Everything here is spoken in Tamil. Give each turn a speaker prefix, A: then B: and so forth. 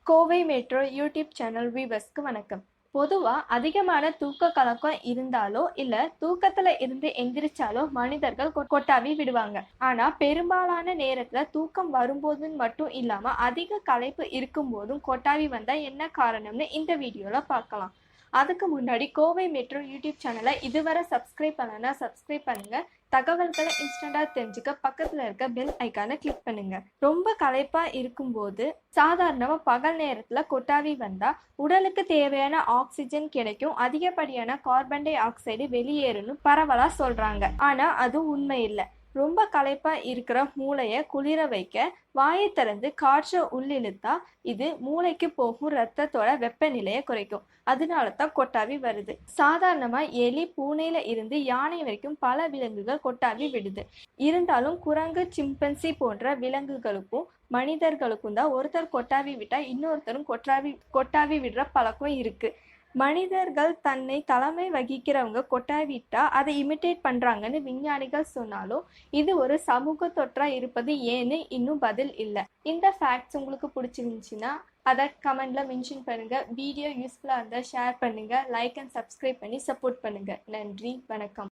A: கோவை மெட்ரோ யூடியூப் சேனல் வியூவர்ஸ்க்கு வணக்கம். பொதுவா அதிகமான தூக்க கலக்கம் இருந்தாலோ இல்ல தூக்கத்துல இருந்து எந்திரிச்சாலோ மனிதர்கள் கொட்டாவி விடுவாங்க. ஆனா பெரும்பாலான நேரத்துல தூக்கம் வரும்போதுன்னு மட்டும் இல்லாம அதிக களைப்பு இருக்கும் போதும் கொட்டாவி வந்தா என்ன காரணம்னு இந்த வீடியோல பார்க்கலாம். அதுக்கு முன்னாடி கோவை மெட்ரோ யூடியூப் சேனலை இதுவரை சப்ஸ்கிரைப் பண்ணலன்னா சப்ஸ்கிரைப் பண்ணுங்க. தகவல்களை இன்ஸ்டண்டா தெரிஞ்சுக்க பக்கத்துல இருக்க பெல் ஐக்கானை கிளிக் பண்ணுங்க. ரொம்ப களைப்பா இருக்கும்போது சாதாரணமா பகல் நேரத்துல கொட்டாவி வந்தா உடலுக்கு தேவையான ஆக்சிஜன் கிடைக்கும், அதிகப்படியான கார்பன் டை ஆக்சைடு வெளியேறும்னு பரவலா சொல்றாங்க. ஆனா அது உண்மை இல்லை. ரொம்ப களைப்பா இருக்கிற மூளையை குளிர வைக்க வாயை திறந்து காற்றை உள்ளிழுத்தா இது மூளைக்கு போகும் ரத்தத்தோட வெப்பநிலையை குறைக்கும். அதனால தான் கொட்டாவி வருது. சாதாரணமா எலி, பூனையில இருந்து யானை வரைக்கும் பல விலங்குகள் கொட்டாவி விடுது. இருந்தாலும் குரங்கு, சிம்பன்சி போன்ற விலங்குகளுக்கும் மனிதர்களுக்கும் தான் ஒருத்தர் கொட்டாவி விட்டா இன்னொருத்தரும் கொட்டாவி விடுற பழக்கம் இருக்கு. மனிதர்கள் தன்னை தலைமை வகிக்கிறவங்க கொட்டாவிட்டா அதை இமிட்டேட் பண்றாங்கன்னு விஞ்ஞானிகள் சொன்னாலும் இது ஒரு சமூக தொற்றா இருப்பது ஏன்னு இன்னும் பதில் இல்லை. இந்த ஃபேக்ட்ஸ் உங்களுக்கு பிடிச்சிருந்துச்சுன்னா அதை கமெண்ட்ல மென்ஷன் பண்ணுங்க. வீடியோ யூஸ்ஃபுல்லா இருந்தால் ஷேர் பண்ணுங்க. லைக் அண்ட் சப்ஸ்கிரைப் பண்ணி சப்போர்ட் பண்ணுங்க. நன்றி, வணக்கம்.